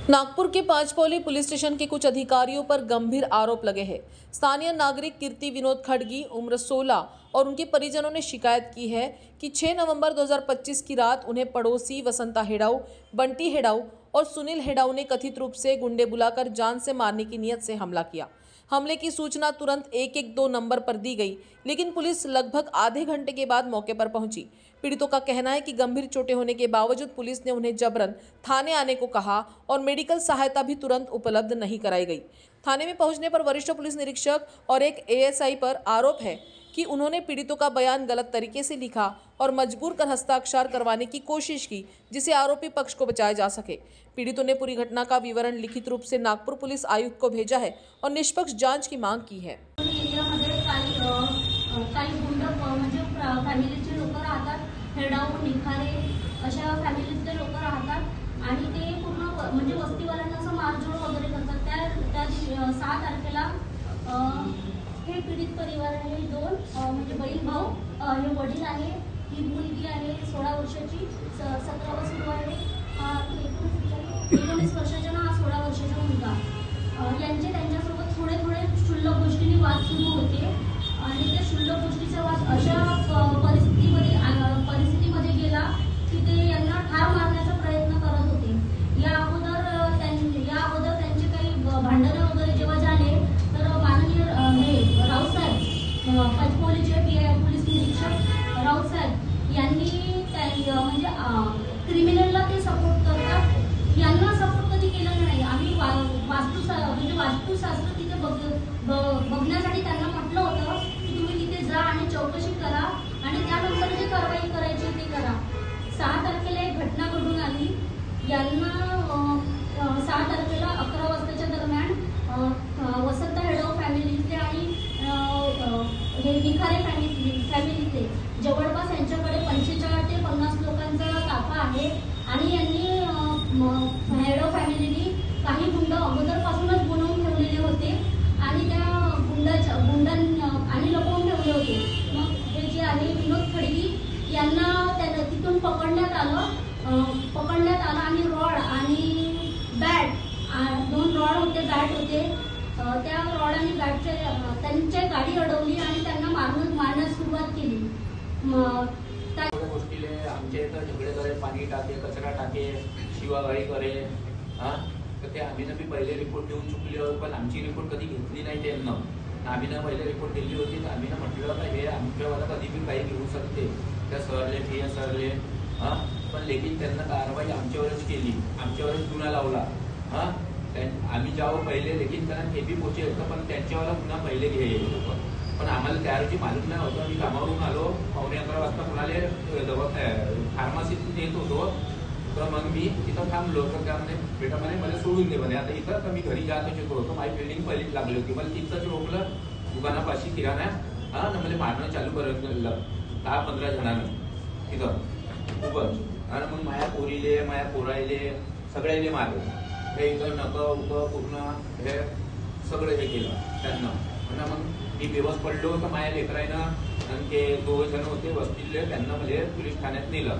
नागपुर के पांचपोली police station के कुछ अधिकारियों पर गंभीर आरोप लगे हैं। स्थानीय नागरिक कीर्ति विनोद खड़गी उम्र 16 और उनके परिजनों ने शिकायत की है कि 6 नवंबर 2025 की रात उन्हें पड़ोसी वसंता हेड़ाऊ, बंटी हेड़ाऊ और सुनील हेड़ाऊ ने कथित रूप से गुंडे बुलाकर जान से मारने की नीयत से हमला किया। हमले की सूचना तुरंत 112 नंबर पर दी गई, लेकिन पुलिस लगभग आधे घंटे के बाद मौके पर पहुंची। पीड़ितों का कहना है कि गंभीर चोटें होने के बावजूद पुलिस ने उन्हें जबरन थाने आने को कहा और मेडिकल सहायता भी तुरंत उपलब्ध नहीं कराई गई। थाने में पहुंचने पर वरिष्ठ पुलिस निरीक्षक और एक एएसआई पर आरोप है कि उन्होंने पीड़ितों का बयान गलत तरीके से लिखा और मजबूर कर हस्ताक्षर करवाने की कोशिश की, जिसे आरोपी पक्ष को बचाया जा सके। पीड़ितों ने पूरी घटना का विवरण लिखित रूप से नागपुर पुलिस आयुक्त को भेजा है और निष्पक्ष जांच की मांग की है। फॅमिलीचे लोक राहतात, हेडाऊ निखारे अशा फॅमिलीतले लोक राहतात आणि ते पूर्ण म्हणजे वस्तीवाल्यांना असं मारझोड वगैरे करतात। त्या 6 तारखेला हे पीडित परिवार आहे, 2 म्हणजे बहीण भाऊ, हे वडील आहे, ही मुलगी आहे 16 वर्षाची, 17 सुरू आहे, 19 वर्षाचा ना 16 वर्षाचा मुलगा, त्यांच्यासोबत थोडे क्षुल्लक गोष्टींनी वाद सुरू होते आणि त्या क्षुल्लक गोष्टीचा वाद अशा परिस्थितीमध्ये गेला की ते यांना ठार मारण्याचा प्रयत्न करत होते। या अगोदर त्यांचे काही भांडणं वगैरे जेव्हा झाले तर माननीय राऊत साहेब, पंचपोलीचे पोलीस निरीक्षक राऊत साहेब यांनी म्हणजे क्रिमिनलला ते सपोर्ट करतात, यांना सपोर्ट कधी केला नाही। आम्ही वास्तुशास्त्र तिथे बघण्यासाठी त्यांना म्हटलं होतं की तुम्ही तिथे जा आणि चौकशी करा आणि त्यानंतर जे कारवाई करायची ते करा। 6 तारखेला एक घटना घडून आली। यांना 6 तारखेला 11 वाजताच्या दरम्यान वसंत हेड़ाऊ फॅमिलीतले आणि हे निखारे फॅमिलीतले जवळपास यांच्याकडे 45 ते 50 लोकांचा ताफा आहे आणि यांनी हेड़ाऊ फॅमिलीने काही गुंड अगोदरपासूनच बनवून ठेवलेले होते आणि त्या गुंडांनी आणि लपवून ठेवले होते। मग हे जे आहे विनोद खडगी यांना तिथून पकडण्यात आलं आणि रॉड आणि बॅट, 2 रॉड होते, बॅट होते, त्या रॉड आणि बॅटचे त्यांची गाडी अडवली आणि त्यांना मारण्यास सुरुवात केली। गोष्टीले आमच्या इथं झगडे करे, पाणी टाके, कचरा टाके, शिवागाळी करे, तर ते आम्ही बी पहिले रिपोर्ट देऊन चुकले, पण आमची रिपोर्ट कधी घेतली नाही त्यांना। आम्ही पहिले रिपोर्ट दिली होती तर आम्ही म्हटलं का हे आमच्यावाला कधी बी काही घेऊ शकते, त्या सरले पण लेकिन त्यांना कारवाई आमच्यावरच केली, आमच्यावरच गुन्हा लावला। आम्ही जेव्हा पहिले लेकिन त्यांना हे बी पोचे होतं, पण त्यांच्यावाला गुन्हा पहिले घ्यायचे लोक, पण आम्हाला त्याऐवजी मालूम नाही होतं। मी कामावरून आलो, 11:15 वाजता कुणाले फार्मसीत येत होतो, तर मग मी तिथं थांबलो, तर त्यामध्ये बेटा मला सोडून दे म्हणे, आता इथं तर मी घरी जातच होतो, माझी बिल्डिंग पहिलीच लागली होती, मला तिथंच रोखलं दुकानापाशी किराणा, मला मारणं चालू करत 10-15 जणांना तिथं खूपच, आणि मग माया पोरीले माया पोरायले सगळ्याले मारले, हे इथं नकं पूर्ण हे सगळं हे केलं त्यांना। मग मी बेवस पडलो तर माया लेकरायनं आणि ते 2 जण होते वस्तीले त्यांना म्हणजे पोलीस ठाण्यात नेलं।